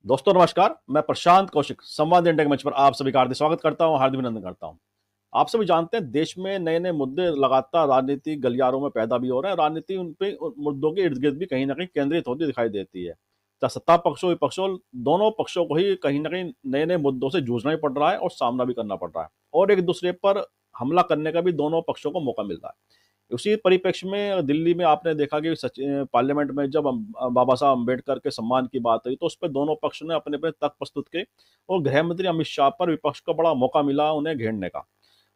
दोस्तों नमस्कार, मैं प्रशांत कौशिक संवाद इंडिया के मंच पर आप सभी का हार्दिक स्वागत करता हूं, हार्दिक अभिनंदन करता हूं। आप सभी जानते हैं देश में नए-नए मुद्दे लगातार राजनीतिक गलियारों में पैदा भी हो रहे हैं। राजनीति उन पे मुद्दों के इर्द-गिर्द भी कहीं न कहीं केंद्रित होती दिखाई देती है। चाहे सत्ता पक्ष हो, विपक्ष हो, दोनों पक्षों को ही कहीं न कहीं नए-नए मुद्दों से जूझना ही पड़ रहा है और सामना भी करना पड़ रहा है और एक-दूसरे पर हमला करने का भी दोनों पक्षों को मौका मिल रहा है। उसी परिप्रेक्ष्य में दिल्ली में आपने देखा कि पार्लियामेंट में जब बाबा साहब अम्बेडकर के सम्मान की बात हुई तो उस पर दोनों पक्ष ने अपने अपने तर्क प्रस्तुत किए और गृह मंत्री अमित शाह पर विपक्ष को बड़ा मौका मिला उन्हें घेरने का।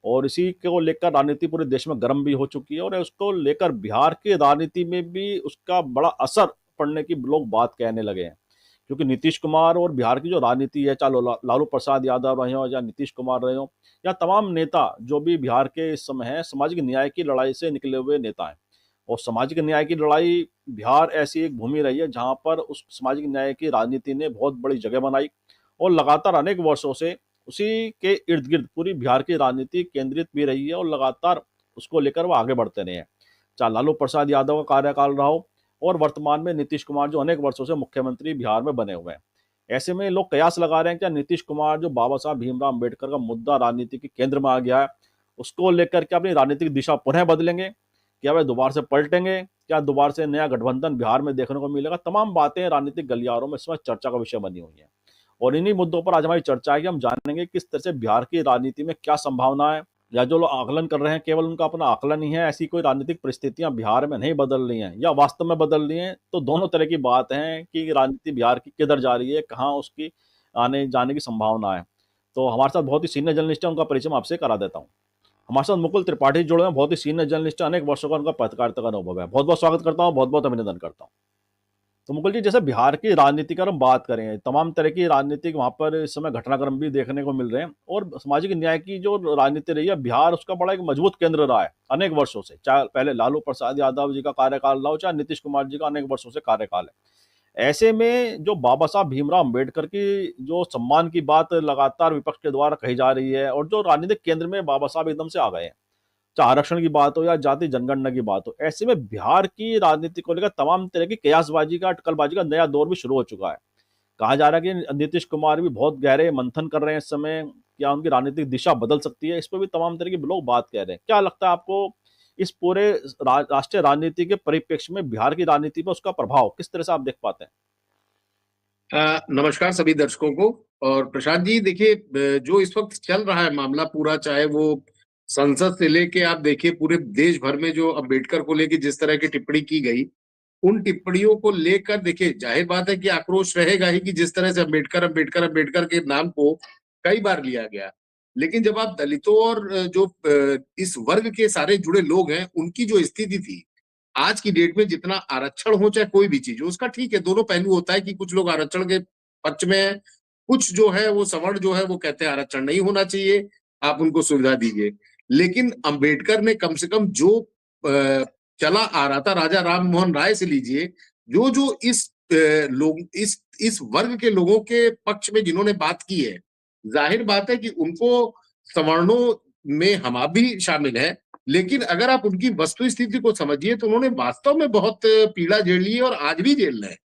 और इसी को लेकर राजनीति पूरे देश में गर्म भी हो चुकी है और उसको लेकर बिहार की राजनीति में भी उसका बड़ा असर पड़ने की लोग बात कहने लगे हैं। क्योंकि नीतीश कुमार और बिहार की जो राजनीति है, चाहे लालू प्रसाद यादव रहे हों या नीतीश कुमार रहे हों या तमाम नेता जो भी बिहार के इस समय हैं, सामाजिक न्याय की लड़ाई से निकले हुए नेता हैं। और सामाजिक न्याय की लड़ाई, बिहार ऐसी एक भूमि रही है जहाँ पर उस सामाजिक न्याय की राजनीति ने बहुत बड़ी जगह बनाई और लगातार अनेक वर्षों से उसी के इर्द गिर्द पूरी बिहार की राजनीति केंद्रित भी रही है और लगातार उसको लेकर वो आगे बढ़ते रहे हैं। चाहे लालू प्रसाद यादव का कार्यकाल रहा हो और वर्तमान में नीतीश कुमार जो अनेक वर्षों से मुख्यमंत्री बिहार में बने हुए हैं। ऐसे में लोग कयास लगा रहे हैं क्या नीतीश कुमार जो बाबा साहब भीमराव अम्बेडकर का मुद्दा राजनीति के केंद्र में आ गया है, उसको लेकर क्या अपनी राजनीतिक दिशा पुनः बदलेंगे? क्या वे दोबारा से पलटेंगे? क्या दोबारा से नया गठबंधन बिहार में देखने को मिलेगा? तमाम बातें राजनीतिक गलियारों में इस समय चर्चा का विषय बनी हुई हैं। और इन्हीं मुद्दों पर आज हमारी चर्चा है कि हम जानेंगे किस तरह से बिहार की राजनीति में क्या संभावना है, या जो लोग आकलन कर रहे हैं केवल उनका अपना आकलन ही है, ऐसी कोई राजनीतिक परिस्थितियां बिहार में नहीं बदल रही हैं या वास्तव में बदल रही हैं। तो दोनों तरह की बात है कि राजनीति बिहार की किधर जा रही है, कहाँ उसकी आने जाने की संभावना है। तो हमारे साथ बहुत ही सीनियर जर्नलिस्ट है, उनका परिचय मैं आपसे करा देता हूँ। हमारे साथ मुकुल त्रिपाठी जुड़े हैं, बहुत ही सीनियर जर्नलिस्ट है, अनेक वर्षों का उनका पत्रकारिता का अनुभव है। बहुत बहुत स्वागत करता हूँ, बहुत बहुत अभिनंदन करता हूँ। तो मुकुल जी, जैसे बिहार की राजनीति की अगर हम बात करें, तमाम तरह की राजनीतिक वहाँ पर इस समय घटनाक्रम भी देखने को मिल रहे हैं और सामाजिक न्याय की जो राजनीति रही है, बिहार उसका बड़ा एक मजबूत केंद्र रहा है अनेक वर्षों से। चाहे पहले लालू प्रसाद यादव जी का कार्यकाल रहा हो, चाहे नीतीश कुमार जी का अनेक वर्षों से कार्यकाल है। ऐसे में जो बाबा साहब भीमराव अम्बेडकर की जो सम्मान की बात लगातार विपक्ष के द्वारा कही जा रही है और जो राजनीतिक केंद्र में बाबा साहब एकदम से आ गए हैं, चाहे आरक्षण की बात हो या जाति जनगणना की बात हो, ऐसे में बिहार की राजनीति को लेकर तमाम तरह की कयासबाजी का, अटकलबाजी का नया दौर भी शुरू हो चुका है। कहा जा रहा है कि नीतीश कुमार भी बहुत गहरे मंथन कर रहे हैं इस समय, क्या उनकी राजनीतिक दिशा बदल सकती है? इस पर भी तमाम तरह के लोग बात कह रहे हैं। क्या लगता है आपको इस पूरे राष्ट्रीय राजनीति के परिप्रेक्ष्य में बिहार की राजनीति पर उसका प्रभाव किस तरह से आप देख पाते हैं? नमस्कार सभी दर्शकों को। और प्रशांत जी देखिए, जो इस वक्त चल रहा है मामला पूरा, चाहे वो संसद से लेके आप देखिए पूरे देश भर में जो अम्बेडकर को लेके जिस तरह की टिप्पणी की गई, उन टिप्पणियों को लेकर देखिए जाहिर बात है कि आक्रोश रहेगा ही कि जिस तरह से अम्बेडकर अम्बेडकर अम्बेडकर के नाम को कई बार लिया गया। लेकिन जब आप दलितों और जो इस वर्ग के सारे जुड़े लोग हैं, उनकी जो स्थिति थी आज की डेट में, जितना आरक्षण हो चाहे कोई भी चीज हो, उसका ठीक है, दोनों पहलू होता है कि कुछ लोग आरक्षण के पक्ष में है, कुछ जो है वो सवर्ण जो है वो कहते हैं आरक्षण नहीं होना चाहिए, आप उनको सुविधा दीजिए। लेकिन अंबेडकर ने कम से कम जो चला आ रहा था, राजा राम मोहन राय से लीजिए, जो जो इस लोग इस वर्ग के लोगों के पक्ष में जिन्होंने बात की है, जाहिर बात है कि उनको सवर्णों में हम आप भी शामिल हैं। लेकिन अगर आप उनकी वस्तु स्थिति को समझिए तो उन्होंने वास्तव में बहुत पीड़ा झेल ली है और आज भी झेल रहे हैं।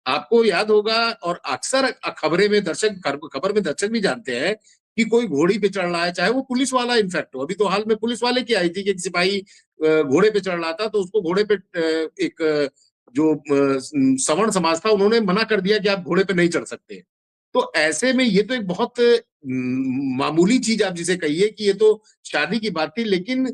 आपको याद होगा, और अक्सर खबरें में दर्शक खबर में दर्शक भी जानते हैं कि कोई घोड़ी पे चढ़ रहा है, चाहे वो पुलिस वाला, इनफैक्ट अभी तो हाल में पुलिस वाले की आई थी कि एक सिपाही घोड़े पे चढ़ रहा था, तो उसको घोड़े पे एक जो सवर्ण समाज था उन्होंने मना कर दिया कि आप घोड़े पे नहीं चढ़ सकते। तो ऐसे में ये तो एक बहुत मामूली चीज आप जिसे कहिए कि ये तो शादी की बात थी, लेकिन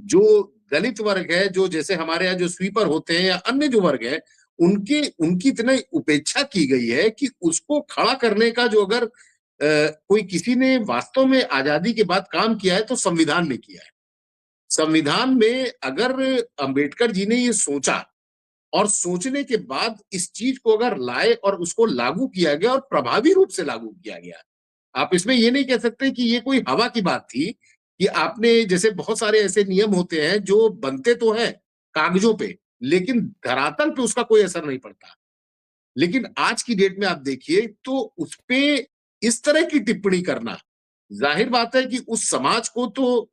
जो दलित वर्ग है, जो जैसे हमारे यहाँ जो स्वीपर होते हैं या अन्य जो वर्ग है, उनकी उनकी इतनी उपेक्षा की गई है कि उसको खड़ा करने का जो अगर कोई किसी ने वास्तव में आजादी के बाद काम किया है तो संविधान ने किया है। संविधान में अगर अंबेडकर जी ने ये सोचा और सोचने के बाद इस चीज को अगर लाए और उसको लागू किया गया और प्रभावी रूप से लागू किया गया, आप इसमें ये नहीं कह सकते कि ये कोई हवा की बात थी कि आपने, जैसे बहुत सारे ऐसे नियम होते हैं जो बनते तो हैं कागजों पे, लेकिन धरातल पे उसका कोई असर नहीं पड़ता। लेकिन आज की डेट में आप देखिए तो उसपे इस तरह की टिप्पणी करना, जाहिर बात है कि उस समाज को तो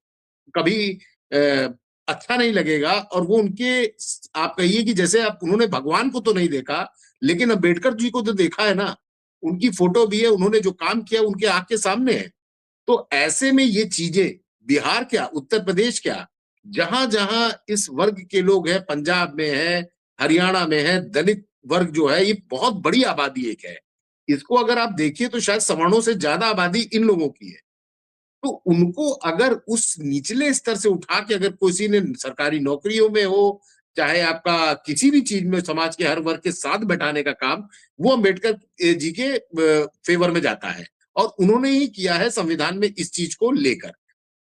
कभी अच्छा नहीं लगेगा। और वो उनके, आप कहिए कि जैसे आप, उन्होंने भगवान को तो नहीं देखा, लेकिन अम्बेडकर जी को तो देखा है ना, उनकी फोटो भी है, उन्होंने जो काम किया उनके आंख के सामने है। तो ऐसे में ये चीजें, बिहार क्या, उत्तर प्रदेश क्या, जहां जहां इस वर्ग के लोग हैं, पंजाब में है, हरियाणा में है, दलित वर्ग जो है, ये बहुत बड़ी आबादी एक है। इसको अगर आप देखिए तो शायद सवर्णों से ज्यादा आबादी इन लोगों की है। तो उनको अगर उस निचले स्तर से उठा के, अगर किसी ने सरकारी नौकरियों में हो, चाहे आपका किसी भी चीज में, समाज के हर वर्ग के साथ बैठाने का काम, वो अम्बेडकर जी के फेवर में जाता है। और उन्होंने ही किया है संविधान में इस चीज को लेकर।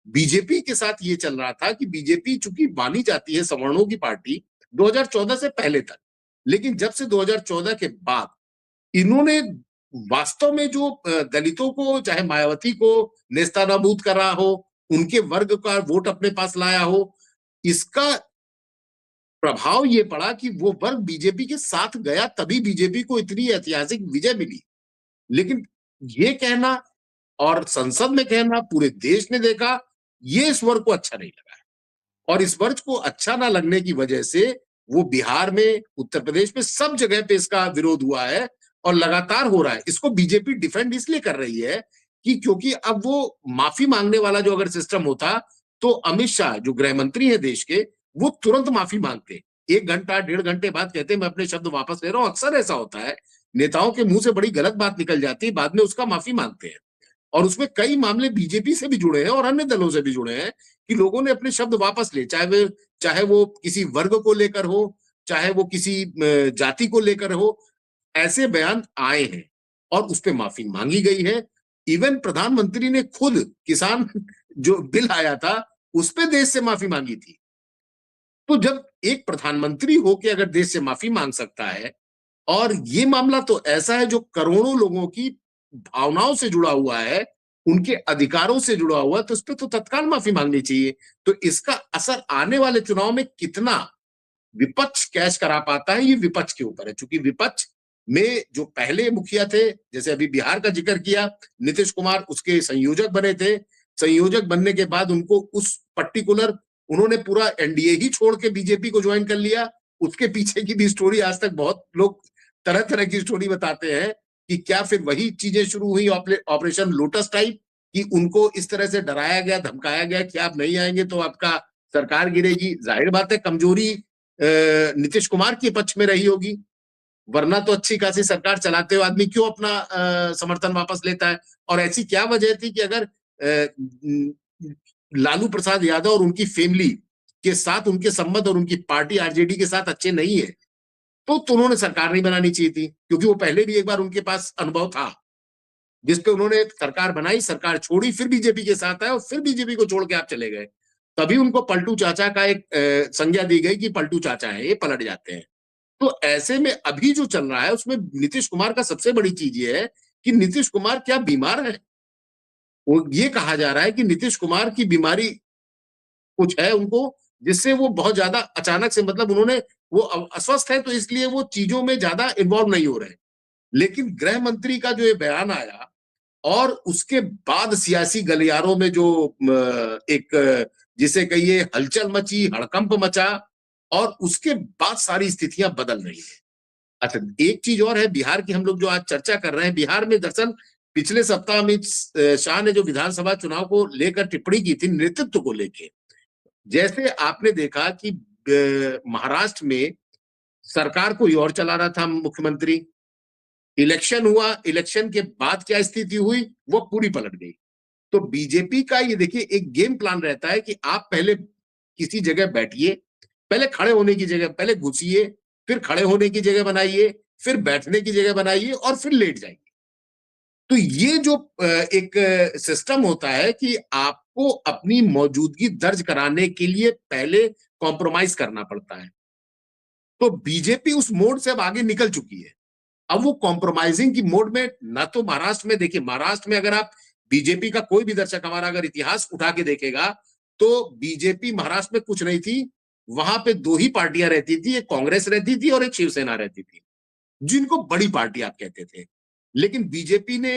बीजेपी के साथ ये चल रहा था कि बीजेपी चूंकि मानी जाती है सवर्णों की पार्टी 2014 से पहले तक, लेकिन जब से 2014 के बाद इन्होंने वास्तव में जो दलितों को, चाहे मायावती को नेस्तानाबूद कर रहा हो, उनके वर्ग का वोट अपने पास लाया हो, इसका प्रभाव ये पड़ा कि वो वर्ग बीजेपी के साथ गया, तभी बीजेपी को इतनी ऐतिहासिक विजय मिली। लेकिन ये कहना, और संसद में कहना, पूरे देश ने देखा, ये इस वर्ग को अच्छा नहीं लगा। और इस वर्ग को अच्छा ना लगने की वजह से वो बिहार में, उत्तर प्रदेश में, सब जगह पे इसका विरोध हुआ है और लगातार हो रहा है। इसको बीजेपी डिफेंड इसलिए कर रही है कि क्योंकि अब वो माफी मांगने वाला जो अगर सिस्टम होता, तो अमित शाह जो गृह मंत्री है देश के, वो तुरंत माफी मांगते, 1 घंटा 1.5 घंटे बाद कहते मैं अपने शब्द वापस ले रहा हूं। अक्सर ऐसा होता है, नेताओं के मुंह से बड़ी गलत बात निकल जाती है, बाद में उसका माफी मांगते हैं। और उसमें कई मामले बीजेपी से भी जुड़े हैं और अन्य दलों से भी जुड़े हैं कि लोगों ने अपने शब्द वापस लिए, चाहे वो किसी वर्ग को लेकर हो, चाहे वो किसी जाति को लेकर हो, ऐसे बयान आए हैं और उस पर माफी मांगी गई है। इवन प्रधानमंत्री ने खुद किसान जो बिल आया था उस पर देश से माफी मांगी थी। तो जब एक प्रधानमंत्री होकर अगर देश से माफी मांग सकता है, और ये मामला तो ऐसा है जो करोड़ों लोगों की भावनाओं से जुड़ा हुआ है, उनके अधिकारों से जुड़ा हुआ है, तो उस पर तो तत्काल माफी मांगनी चाहिए। तो इसका असर आने वाले चुनाव में कितना विपक्ष कैच करा पाता है, ये विपक्ष के ऊपर है। चूंकि विपक्ष में जो पहले मुखिया थे, जैसे अभी बिहार का जिक्र किया, नीतीश कुमार उसके संयोजक बने थे। संयोजक बनने के बाद उनको उस पर्टिकुलर, उन्होंने पूरा एनडीए ही छोड़ के बीजेपी को ज्वाइन कर लिया। उसके पीछे की भी स्टोरी आज तक बहुत लोग तरह तरह की स्टोरी बताते हैं कि क्या फिर वही चीजें शुरू हुई, ऑपरेशन लोटस टाइप, कि उनको इस तरह से डराया गया, धमकाया गया कि आप नहीं आएंगे तो आपका सरकार गिरेगी। जाहिर बात है कमजोरी नीतीश कुमार के पक्ष में रही होगी, वरना तो अच्छी खासी सरकार चलाते हुए आदमी क्यों अपना समर्थन वापस लेता है। और ऐसी क्या वजह थी कि अगर लालू प्रसाद यादव और उनकी फैमिली के साथ उनके संबंध और उनकी पार्टी आरजेडी के साथ अच्छे नहीं है, तो उन्होंने सरकार नहीं बनानी चाहिए थी, क्योंकि वो पहले भी एक बार उनके पास अनुभव था जिसपे उन्होंने सरकार बनाई, सरकार छोड़ी, फिर बीजेपी के साथ आए और फिर बीजेपी को छोड़ के आप चले गए। तभी उनको पलटू चाचा का एक संज्ञा दी गई कि पलटू चाचा है, ये पलट जाते हैं। तो ऐसे में अभी जो चल रहा है उसमें नीतीश कुमार का सबसे बड़ी चीज ये है कि नीतीश कुमार क्या बीमार है। वो ये कहा जा रहा है कि नीतीश कुमार की बीमारी कुछ है उनको, जिससे वो बहुत ज्यादा अचानक से, मतलब उन्होंने, वो अस्वस्थ है तो इसलिए वो चीजों में ज्यादा इन्वॉल्व नहीं हो रहे। लेकिन गृह मंत्री का जो ये बयान आया और उसके बाद सियासी गलियारों में जो एक, जिसे कहिए हलचल मची, हड़कंप मचा, और उसके बाद सारी स्थितियां बदल रही है। अच्छा, एक चीज और है, बिहार की हम लोग जो आज चर्चा कर रहे हैं, बिहार में दरअसल पिछले सप्ताह अमित शाह ने जो विधानसभा चुनाव को लेकर टिप्पणी की थी, नेतृत्व को लेकर, जैसे आपने देखा कि महाराष्ट्र में सरकार कोई और चला रहा था मुख्यमंत्री, इलेक्शन हुआ, इलेक्शन के बाद क्या स्थिति हुई, वो पूरी पलट गई। तो बीजेपी का ये देखिए एक गेम प्लान रहता है कि आप पहले किसी जगह बैठिए, पहले खड़े होने की जगह, पहले घुसिए, फिर खड़े होने की जगह बनाइए, फिर बैठने की जगह बनाइए और फिर लेट जाइए। तो ये जो एक सिस्टम होता है कि आपको अपनी मौजूदगी दर्ज कराने के लिए पहले कॉम्प्रोमाइज करना पड़ता है। तो बीजेपी उस मोड से अब आगे निकल चुकी है। अब वो कॉम्प्रोमाइजिंग की मोड में, ना तो महाराष्ट्र में, देखिए महाराष्ट्र में अगर आप बीजेपी का कोई भी दर्शक हमारा अगर इतिहास उठा के देखेगा, तो बीजेपी महाराष्ट्र में कुछ नहीं थी। वहां पे दो ही पार्टियां रहती थी, एक कांग्रेस रहती थी और एक शिवसेना रहती थी, जिनको बड़ी पार्टी आप कहते थे। लेकिन बीजेपी ने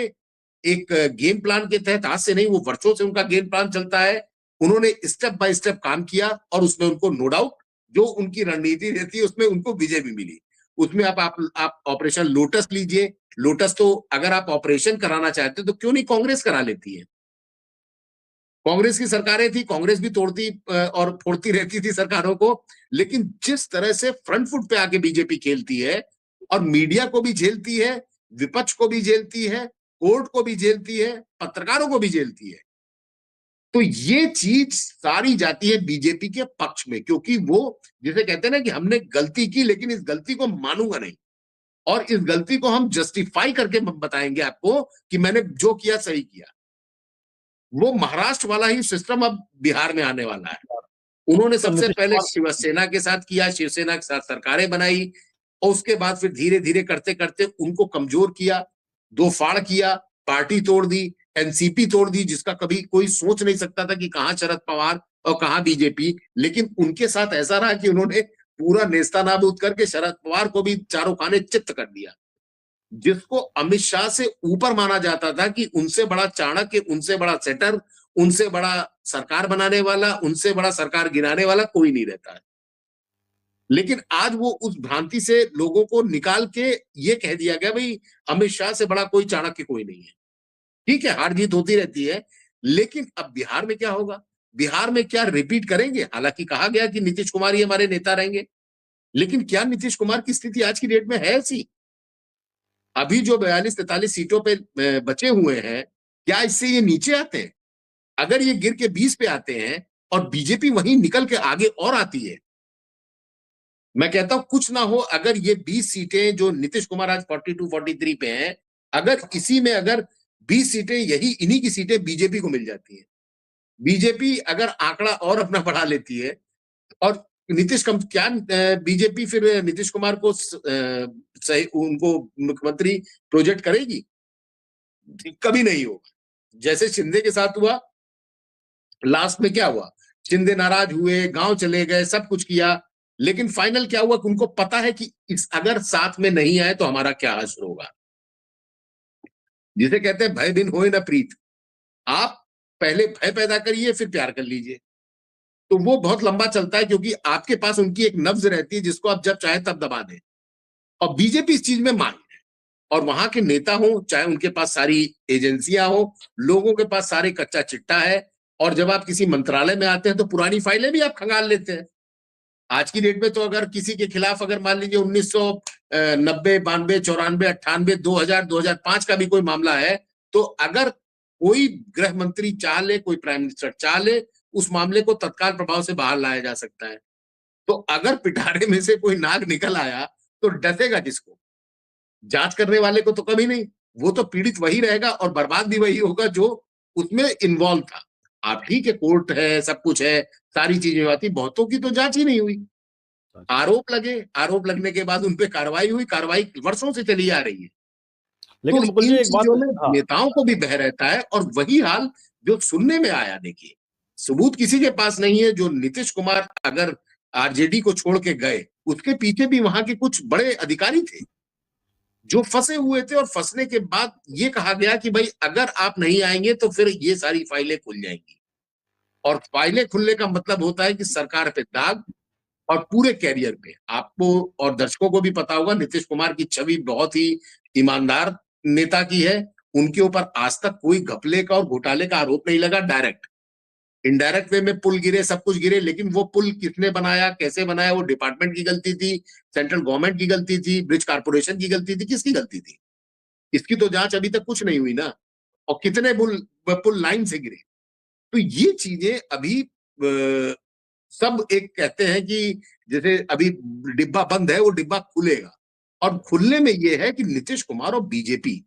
एक गेम प्लान के तहत, आज से नहीं, वो वर्षों से उनका गेम प्लान चलता है उन्होंने स्टेप बाय स्टेप काम किया और उसमें उनको नो डाउट जो उनकी रणनीति रहती है उसमें उनको विजय भी मिली। उसमें आप ऑपरेशन लोटस लीजिए। लोटस तो अगर आप ऑपरेशन कराना चाहते तो क्यों नहीं कांग्रेस करा लेती है। कांग्रेस की सरकारें थी, कांग्रेस भी तोड़ती और फोड़ती रहती थी सरकारों को, लेकिन जिस तरह से फ्रंट फुट पे आके बीजेपी खेलती है और मीडिया को भी झेलती है, विपक्ष को भी झेलती है, कोर्ट को भी झेलती है, पत्रकारों को भी झेलती है, तो ये चीज सारी जाती है बीजेपी के पक्ष में, क्योंकि वो जिसे कहते हैं ना कि हमने गलती की लेकिन इस गलती को मानूंगा नहीं और इस गलती को हम जस्टिफाई करके बताएंगे आपको कि मैंने जो किया सही किया। वो महाराष्ट्र वाला ही सिस्टम अब बिहार में आने वाला है। उन्होंने तो सबसे नीतीश पहले कुमार शिवसेना के साथ किया, शिवसेना के साथ सरकारें बनाई और उसके बाद फिर धीरे धीरे करते करते उनको कमजोर किया, दो फाड़ किया, पार्टी तोड़ दी, एनसीपी तोड़ दी, जिसका कभी कोई सोच नहीं सकता था कि कहां शरद पवार और कहां बीजेपी, लेकिन उनके साथ ऐसा रहा कि उन्होंने पूरा नेस्तानाबूद करके शरद पवार को भी चारों खाने चित्त कर दिया, जिसको अमित शाह से ऊपर माना जाता था कि उनसे बड़ा चाणक्य, उनसे बड़ा सेटर, उनसे बड़ा सरकार बनाने वाला, उनसे बड़ा सरकार गिराने वाला कोई नहीं रहता है। लेकिन आज वो उस भ्रांति से लोगों को निकाल के ये कह दिया गया भाई अमित शाह से बड़ा कोई चाणक्य कोई नहीं है। ठीक है, हार जीत होती रहती है, लेकिन अब बिहार में क्या होगा? बिहार में क्या रिपीट करेंगे? हालांकि कहा गया कि नीतीश कुमार ही हमारे नेता रहेंगे, लेकिन क्या नीतीश कुमार की स्थिति आज की डेट में है ऐसी? अभी जो 42-43 सीटों पे बचे हुए हैं, क्या इससे ये नीचे आते हैं? अगर ये गिर के 20 पे आते हैं और बीजेपी वहीं निकल के आगे और आती है, मैं कहता हूं कुछ ना हो, अगर ये 20 सीटें जो नीतीश कुमार आज 42-43 पे हैं, अगर इसी में अगर 20 सीटें यही इन्हीं की सीटें बीजेपी को मिल जाती हैं, बीजेपी अगर आंकड़ा और अपना बढ़ा लेती है और नीतीश कम क्या बीजेपी फिर नीतीश कुमार को सही उनको मुख्यमंत्री प्रोजेक्ट करेगी? कभी नहीं होगा। जैसे शिंदे के साथ हुआ, लास्ट में क्या हुआ? शिंदे नाराज हुए, गांव चले गए, सब कुछ किया, लेकिन फाइनल क्या हुआ कि उनको पता है कि इस अगर साथ में नहीं आए तो हमारा क्या असर होगा। जिसे कहते हैं भय बिन होए न प्रीत। आप पहले भय पैदा करिए फिर प्यार कर लीजिए, तो वो बहुत लंबा चलता है, क्योंकि आपके पास उनकी एक नब्ज रहती है जिसको आप जब चाहे तब दबा दें, और बीजेपी इस चीज में माहिर है। और वहां के नेता हो, चाहे उनके पास सारी एजेंसियां हो, लोगों के पास सारे कच्चा चिट्टा है, और जब आप किसी मंत्रालय में आते हैं तो पुरानी फाइलें भी आप खंगाल लेते हैं। आज की डेट में तो अगर किसी के खिलाफ अगर मान लीजिए 1990, 92, 94, 98, 2000, 2005 का भी कोई मामला है, तो अगर कोई गृह मंत्री चाह ले, कोई प्राइम मिनिस्टर चाह ले, उस मामले को तत्काल प्रभाव से बाहर लाया जा सकता है। तो अगर पिटारे में से कोई नाग निकल आया तो डसेगा किसको? जांच करने वाले को तो कभी नहीं। वो तो पीड़ित वही रहेगा और बर्बाद भी वही होगा जो उसमें इन्वॉल्व था। आप ठीक है, कोर्ट है, सब कुछ है, सारी चीजें आती, बहुतों की तो जांच ही नहीं हुई। आरोप लगे, आरोप लगने के बाद उन पे कार्रवाई हुई, कार्रवाई वर्षों से चली आ रही है। तो लेकिन मुकुल जी इन एक बात, चीजों में हाँ, नेताओं को भी भय रहता है, और वही हाल जो सुनने में आया, देखिए सबूत किसी के पास नहीं है, जो नीतीश कुमार अगर आरजेडी को छोड़ के गए, उसके पीछे भी वहां के कुछ बड़े अधिकारी थे जो फंसे हुए थे, और फंसने के बाद ये कहा गया कि भाई अगर आप नहीं आएंगे तो फिर ये सारी फाइलें खुल जाएंगी, और फाइलें खुलने का मतलब होता है कि सरकार पे दाग, और पूरे कैरियर पे आपको और दर्शकों को भी पता होगा नीतीश कुमार की छवि बहुत ही ईमानदार नेता की है। उनके ऊपर आज तक कोई घपले का और घोटाले का आरोप नहीं लगा। डायरेक्ट इनडायरेक्ट वे में पुल गिरे, सब कुछ गिरे, लेकिन वो पुल किसने बनाया, कैसे बनाया, वो डिपार्टमेंट की गलती थी, सेंट्रल गवर्नमेंट की गलती थी, ब्रिज कारपोरेशन की गलती थी, किसकी गलती थी? इसकी तो जांच अभी तक कुछ नहीं हुई ना। और कितने पुल पुल लाइन से गिरे। तो ये चीजें अभी सब एक कहते हैं कि जैसे अभी डिब्बा बंद है, वो डिब्बा खुलेगा, और खुलने में ये है कि नीतीश कुमार और बीजेपी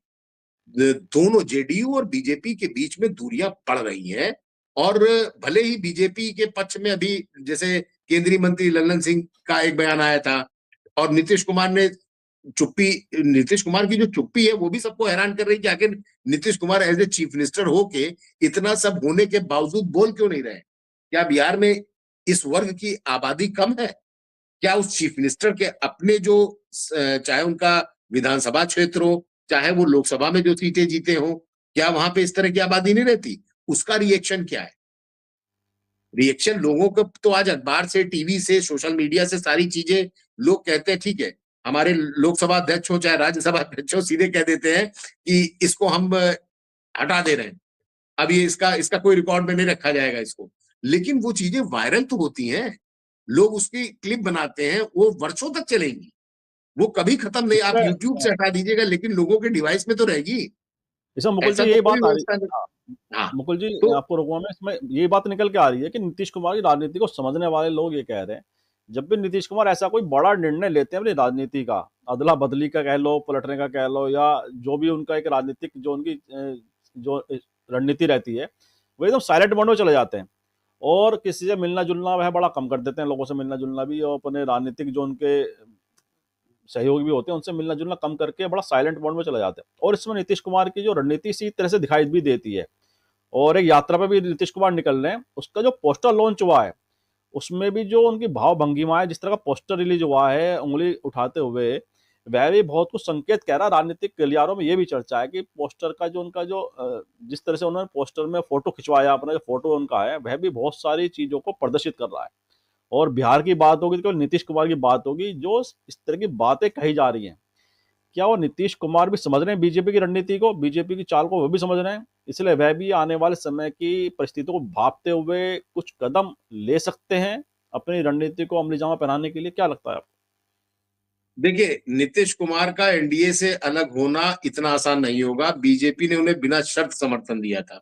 दोनों, जेडीयू और बीजेपी के बीच में दूरियां बढ़ रही हैं। और भले ही बीजेपी के पक्ष में अभी जैसे केंद्रीय मंत्री लल्लन सिंह का एक बयान आया था, और नीतीश कुमार ने चुप्पी, नीतीश कुमार की जो चुप्पी है वो भी सबको हैरान कर रही है कि आखिर Nitish Kumar as a chief minister होके इतना सब होने के बावजूद बोल क्यों नहीं रहे? क्या बिहार में इस वर्ग की आबादी कम है? क्या उस चीफ मिनिस्टर के अपने जो चाहे उनका विधानसभा क्षेत्र हो, चाहे वो लोकसभा में जो सीटें जीते हो, क्या वहां पे इस तरह की आबादी नहीं रहती? उसका रिएक्शन क्या है? रिएक्शन लोगों को तो आज अखबार से, टीवी से, सोशल मीडिया से सारी चीजें लोग कहते हैं ठीक है, हमारे लोकसभा अध्यक्ष हो चाहे राज्यसभा अध्यक्ष हो, सीधे कह देते हैं कि इसको हम हटा दे रहे हैं, अब ये इसका इसका कोई रिकॉर्ड में नहीं रखा जाएगा इसको। लेकिन वो चीजें वायरल तो होती हैं, लोग उसकी क्लिप बनाते हैं, वो वर्षों तक चलेगी, वो कभी खत्म नहीं। आप इसमें यूट्यूब से हटा दीजिएगा लेकिन लोगों के डिवाइस में तो रहेगी। इसमें मुकुल जी ऐसा तो यही कोई बात आ रही। व्यवस्था नहीं। हाँ, हाँ, मुकुल जी तो आपको रोकूंगा मैं, इसमें यही बात निकल के आ रही है कि नीतीश कुमार की राजनीति को समझने वाले लोग ये कह रहे हैं, जब भी नीतीश कुमार ऐसा कोई बड़ा निर्णय लेते हैं अपनी राजनीति का, अदला बदली का कह लो, पलटने का कह लो, या जो भी उनका एक राजनीतिक जो उनकी जो रणनीति रहती है, वो एकदम साइलेंट मोड में चले जाते हैं और किसी से मिलना जुलना वह बड़ा कम कर देते हैं, लोगों से मिलना जुलना भी, और अपने राजनीतिक जो उनके सहयोगी भी होते हैं उनसे मिलना जुलना कम करके बड़ा साइलेंट मोड में चले जाते हैं। और इसमें नीतीश कुमार की जो रणनीति इसी तरह से दिखाई भी देती है। और एक यात्रा पे भी नीतीश कुमार निकल रहे हैं, उसका जो पोस्टर लॉन्च हुआ है उसमें भी जो उनकी भाव भंगिमा है, जिस तरह का पोस्टर रिलीज हुआ है उंगली उठाते हुए, वह भी बहुत कुछ संकेत कह रहा है। राजनीतिक गलियारों में ये भी चर्चा है कि पोस्टर का जो उनका जो जिस तरह से उन्होंने पोस्टर में फोटो खिंचवाया, अपना जो फोटो उनका है वह भी बहुत सारी चीजों को प्रदर्शित कर रहा है। और बिहार की बात होगी तो केवल नीतीश कुमार की बात होगी, जो इस तरह की बातें कही जा रही हैं, क्या वो नीतीश कुमार भी समझ रहे हैं बीजेपी की रणनीति को, बीजेपी की चाल को वो भी समझ रहे हैं, इसलिए वह भी आने वाले समय की परिस्थितियों को भांपते हुए कुछ कदम ले सकते हैं अपनी रणनीति को अमली जामा पहनाने के लिए? क्या लगता है आपको? देखिए, नीतीश कुमार का एनडीए से अलग होना इतना आसान नहीं होगा। बीजेपी ने उन्हें बिना शर्त समर्थन दिया था।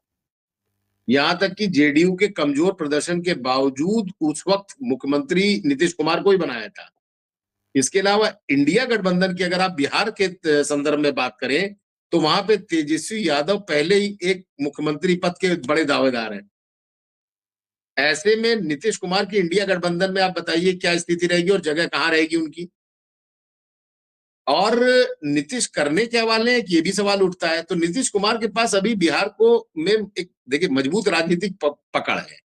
यहां तक कि जेडीयू के कमजोर प्रदर्शन के बावजूद उस वक्त मुख्यमंत्री नीतीश कुमार को ही बनाया था। इसके अलावा इंडिया गठबंधन की अगर आप बिहार के संदर्भ में बात करें, तो वहां पे तेजस्वी यादव पहले ही एक मुख्यमंत्री पद के बड़े दावेदार हैं। ऐसे में नीतीश कुमार की इंडिया गठबंधन में आप बताइए क्या स्थिति रहेगी और जगह कहां रहेगी उनकी? और नीतीश करने क्या वाले हैं, ये भी सवाल उठता है। तो नीतीश कुमार के पास अभी बिहार को में एक देखिए मजबूत राजनीतिक पकड़ है।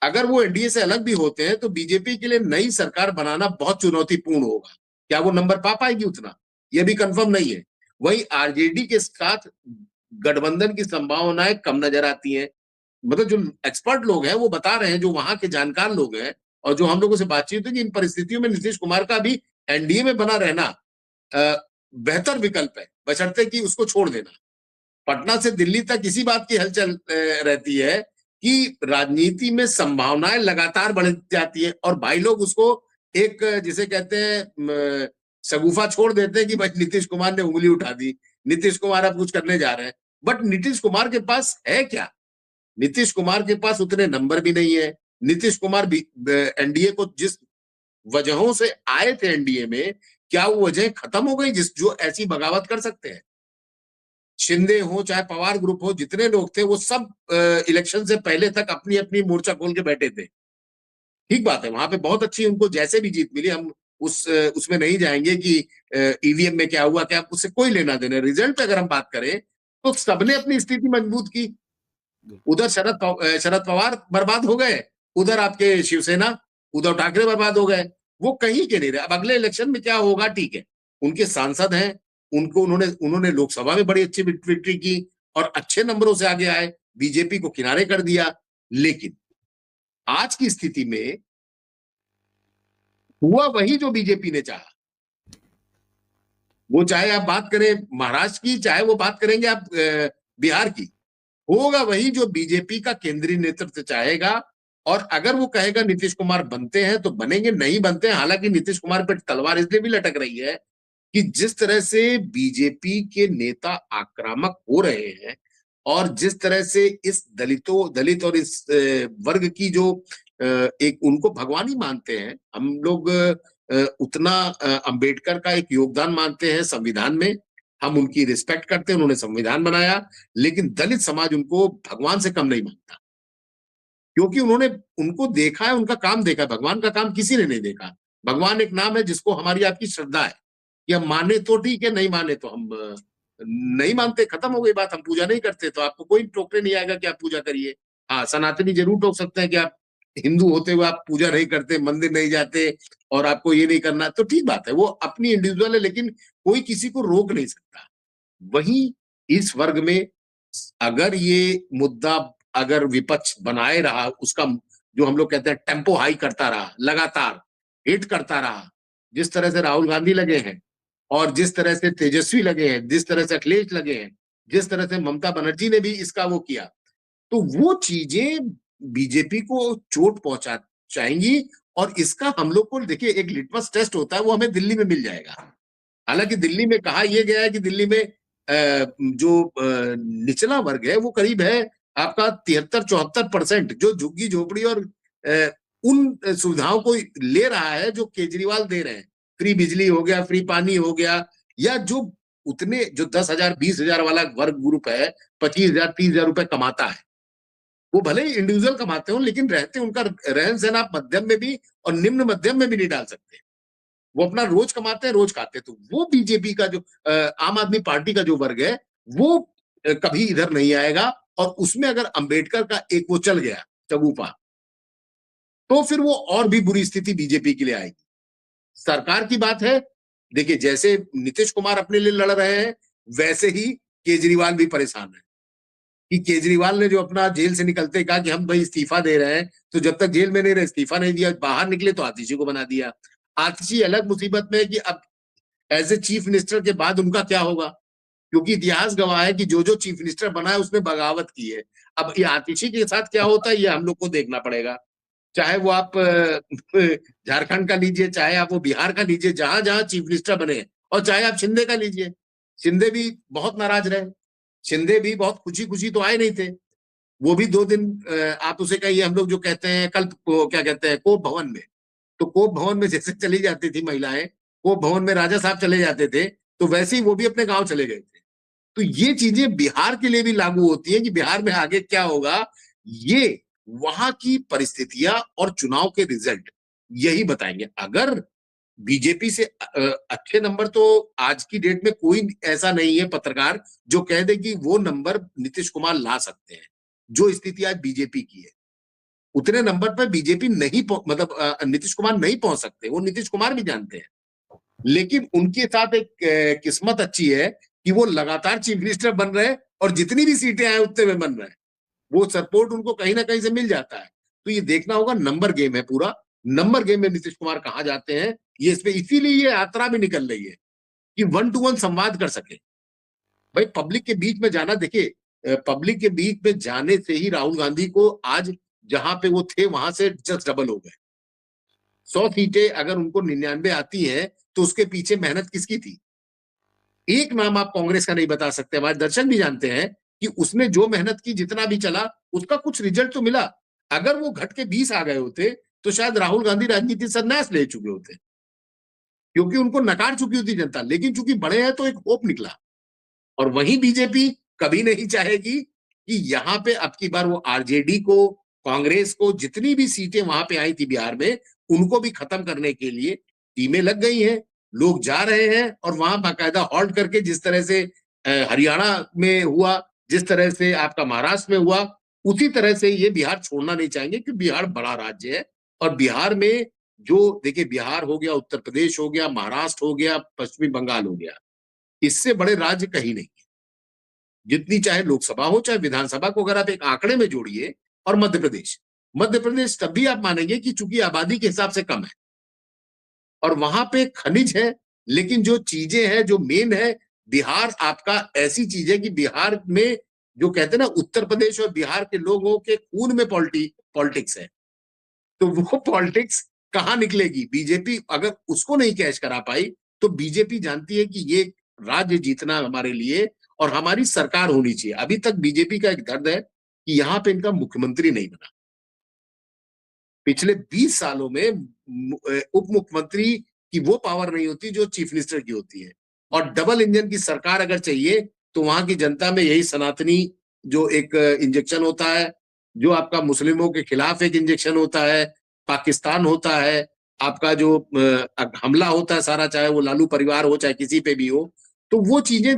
अगर वो एनडीए से अलग भी होते हैं तो बीजेपी के लिए नई सरकार बनाना बहुत चुनौतीपूर्ण होगा। क्या वो नंबर पा पाएगी उतना, ये भी कंफर्म नहीं है। वहीं आरजेडी के साथ गठबंधन की संभावनाएं कम नजर आती हैं। मतलब जो एक्सपर्ट लोग हैं वो बता रहे हैं, जो वहां के जानकार लोग हैं और जो हम लोगों से बातचीत हुई, कि इन परिस्थितियों में नीतीश कुमार का भी एनडीए में बना रहना बेहतर विकल्प है, बशर्ते कि उसको छोड़ देना। पटना से दिल्ली तक इसी बात की हलचल रहती है कि राजनीति में संभावनाएं लगातार बढ़ जाती है और भाई लोग उसको एक जिसे कहते हैं शगुफा छोड़ देते हैं कि भाई नीतीश कुमार ने उंगली उठा दी, नीतीश कुमार अब कुछ करने जा रहे हैं। बट नीतीश कुमार के पास है क्या? नीतीश कुमार के पास उतने नंबर भी नहीं है। नीतीश कुमार भी एनडीए को जिस वजहों से आए थे एनडीए में, क्या वो वजह खत्म हो गई जिस जो ऐसी बगावत कर सकते हैं? शिंदे हो चाहे पवार ग्रुप हो, जितने लोग थे वो सब इलेक्शन से पहले तक अपनी अपनी मोर्चा खोल के बैठे थे। ठीक बात है, वहां पे बहुत अच्छी उनको जैसे भी जीत मिली, हम उसमें नहीं जाएंगे कि ईवीएम में क्या हुआ, क्या उससे कोई लेना देना। रिजल्ट पे अगर हम बात करें तो सबने अपनी स्थिति मजबूत की। उधर शरद पवार बर्बाद हो गए, उधर आपके शिवसेना उद्धव ठाकरे बर्बाद हो गए। वो कहीं के नहीं रहे। अब अगले इलेक्शन में क्या होगा, ठीक है, उनके सांसद हैं, उनको उन्होंने उन्होंने लोकसभा में बड़ी अच्छी विक्ट्री की और अच्छे नंबरों से आगे आए, बीजेपी को किनारे कर दिया। लेकिन आज की स्थिति में हुआ वही जो बीजेपी ने चाहा। वो चाहे आप बात करें महाराष्ट्र की, चाहे वो बात करेंगे आप बिहार की, होगा वही जो बीजेपी का केंद्रीय नेतृत्व चाहेगा। और अगर वो कहेगा नीतीश कुमार बनते हैं तो बनेंगे, नहीं बनते हैं। हालांकि नीतीश कुमार पर तलवार इसलिए भी लटक रही है कि जिस तरह से बीजेपी के नेता आक्रामक हो रहे हैं और जिस तरह से इस दलित और इस वर्ग की जो एक उनको भगवान ही मानते हैं हम लोग, उतना अंबेडकर का एक योगदान मानते हैं संविधान में, हम उनकी रिस्पेक्ट करते हैं, उन्होंने संविधान बनाया। लेकिन दलित समाज उनको भगवान से कम नहीं मानता, क्योंकि उन्होंने उनको देखा है, उनका काम देखा है। भगवान का काम किसी ने नहीं देखा। भगवान एक नाम है जिसको हमारी आपकी श्रद्धा है कि हम माने तो ठीक है, नहीं माने तो हम नहीं मानते, खत्म हो गई बात। हम पूजा नहीं करते तो आपको कोई टोकने नहीं आएगा कि आप पूजा करिए। हाँ, सनातनी जरूर टोक सकते हैं कि आप हिंदू होते हुए आप पूजा नहीं करते, मंदिर नहीं जाते और आपको ये नहीं करना, तो ठीक बात है, वो अपनी इंडिविजुअल है, लेकिन कोई किसी को रोक नहीं सकता। वहीं इस वर्ग में अगर ये मुद्दा अगर विपक्ष बनाए रहा, उसका जो हम लोग कहते हैं टेम्पो हाई करता रहा, लगातार हिट करता रहा, जिस तरह से राहुल गांधी लगे हैं और जिस तरह से तेजस्वी लगे हैं, जिस तरह से अखिलेश लगे हैं, जिस तरह से ममता बनर्जी ने भी इसका वो किया, तो वो चीजें बीजेपी को चोट पहुंचाएंगी। और इसका हम लोग को देखिए एक लिटमस टेस्ट होता है, वो हमें दिल्ली में मिल जाएगा। हालांकि दिल्ली में कहा यह गया है कि दिल्ली में जो निचला वर्ग है वो करीब है आपका 73-74%, जो झुग्गी झोपड़ी और उन सुविधाओं को ले रहा है जो केजरीवाल दे रहे हैं। फ्री बिजली हो गया, फ्री पानी हो गया, या जो उतने जो 10,000 20,000 वाला वर्ग ग्रुप है, 25,000 30,000 रुपए कमाता है, वो भले ही इंडिविजुअल कमाते हो लेकिन रहते उनका रहन सहन आप मध्यम में भी और निम्न मध्यम में भी नहीं डाल सकते। वो अपना रोज कमाते हैं, रोज खाते हैं। तो वो बीजेपी का जो आम आदमी पार्टी का जो वर्ग है वो कभी इधर नहीं आएगा। और उसमें अगर अंबेडकर का एक वो चल गया चबूपा, तो फिर वो और भी बुरी स्थिति बीजेपी के लिए आएगी। सरकार की बात है, देखिए जैसे नीतीश कुमार अपने लिए लड़ रहे हैं, वैसे ही केजरीवाल भी परेशान है कि केजरीवाल ने जो अपना जेल से निकलते कहा कि हम भाई इस्तीफा दे रहे हैं, तो जब तक जेल में नहीं रहे इस्तीफा नहीं दिया, बाहर निकले तो आतिशी को बना दिया। आतिशी अलग मुसीबत में है कि अब एज ए चीफ मिनिस्टर के बाद उनका क्या होगा, क्योंकि इतिहास गवाह है कि जो जो चीफ मिनिस्टर बना है उसने बगावत की है। अब ये आतिशी के साथ क्या होता है ये हम लोग को देखना पड़ेगा। चाहे वो आप झारखंड का लीजिए, चाहे आप वो बिहार का लीजिए, जहां जहां चीफ मिनिस्टर बने, और चाहे आप शिंदे का लीजिए, शिंदे भी बहुत नाराज रहे, शिंदे भी बहुत खुशी खुशी तो आए नहीं थे। वो भी 2 दिन आप उसे कहिए, हम लोग जो कहते हैं कल क्या कहते हैं कोप भवन में, तो कोप भवन में जैसे चली जाती थी महिलाएं, कोप भवन में राजा साहब चले जाते थे, तो वैसे ही वो भी अपने गांव चले गए थे। तो ये चीजें बिहार के लिए भी लागू होती है कि बिहार में आगे क्या होगा, ये वहां की परिस्थितियां और चुनाव के रिजल्ट यही बताएंगे। अगर बीजेपी से अच्छे नंबर, तो आज की डेट में कोई ऐसा नहीं है पत्रकार जो कह दे कि वो नंबर नीतीश कुमार ला सकते हैं। जो स्थिति आज बीजेपी की है, उतने नंबर पर बीजेपी नहीं मतलब नीतीश कुमार नहीं पहुंच सकते, वो नीतीश कुमार भी जानते हैं। लेकिन उनके साथ एक किस्मत अच्छी है कि वो लगातार चीफ मिनिस्टर बन रहे हैं और जितनी भी सीटें आए उतने में बन रहे हैं, वो सपोर्ट उनको कहीं ना कहीं से मिल जाता है। तो ये देखना होगा, नंबर गेम है पूरा। नंबर गेम में नीतीश कुमार कहां जाते हैं ये, इस पे इसीलिए ये यात्रा भी निकल रही है कि 1-to-1 संवाद कर सके। भाई पब्लिक के बीच में जाना, देखिए पब्लिक के बीच में जाने से ही राहुल गांधी को आज जहां पे वो थे वहां से जस्ट डबल हो गए। 100 सीटें अगर उनको 99 आती हैं, तो उसके पीछे मेहनत किसकी थी? एक नाम आप कांग्रेस का नहीं बता सकते, हमारे दर्शक भी जानते हैं कि उसने जो मेहनत की, जितना भी चला, उसका कुछ रिजल्ट तो मिला। अगर वो घट के 20 आ गए होते तो शायद राहुल गांधी राजनीति संन्यास ले चुके होते, क्योंकि उनको नकार चुकी होती जनता। लेकिन चूंकि बड़े हैं तो एक होप निकला। और वही बीजेपी कभी नहीं चाहेगी कि यहाँ पे अब की बार वो आरजेडी को, कांग्रेस को, जितनी भी सीटें वहां पे आई थी बिहार में, उनको भी खत्म करने के लिए टीमें लग गई हैं। लोग जा रहे हैं और वहां बाकायदा हॉल्ट करके, जिस तरह से हरियाणा में हुआ, जिस तरह से आपका महाराष्ट्र में हुआ, उसी तरह से ये बिहार छोड़ना नहीं चाहेंगे, क्योंकि बिहार बड़ा राज्य है। और बिहार में जो देखिए, बिहार हो गया, उत्तर प्रदेश हो गया, महाराष्ट्र हो गया, पश्चिमी बंगाल हो गया, इससे बड़े राज्य कहीं नहीं। जितनी चाहे लोकसभा हो चाहे विधानसभा को अगर आप एक आंकड़े में जोड़िए, और मध्य प्रदेश तब भी आप मानेंगे कि चूंकि आबादी के हिसाब से कम है और वहां पे खनिज है, लेकिन जो चीजें हैं जो मेन है, बिहार आपका ऐसी चीज है कि बिहार में जो कहते हैं ना, उत्तर प्रदेश और बिहार के लोगों के खून में पॉलिटिक्स है। तो वो पॉलिटिक्स कहाँ निकलेगी? बीजेपी अगर उसको नहीं कैच करा पाई, तो बीजेपी जानती है कि ये राज्य जीतना हमारे लिए और हमारी सरकार होनी चाहिए। अभी तक बीजेपी का एक दर्द है कि यहाँ पे इनका मुख्यमंत्री नहीं बना। पिछले 20 सालों में उप मुख्यमंत्री की वो पावर नहीं होती जो चीफ मिनिस्टर की होती है। और डबल इंजन की सरकार अगर चाहिए, तो वहां की जनता में यही सनातनी जो एक इंजेक्शन होता है, जो आपका मुस्लिमों के खिलाफ एक इंजेक्शन होता है, पाकिस्तान होता है, आपका जो हमला होता है सारा, चाहे वो लालू परिवार हो चाहे किसी पे भी हो, तो वो चीजें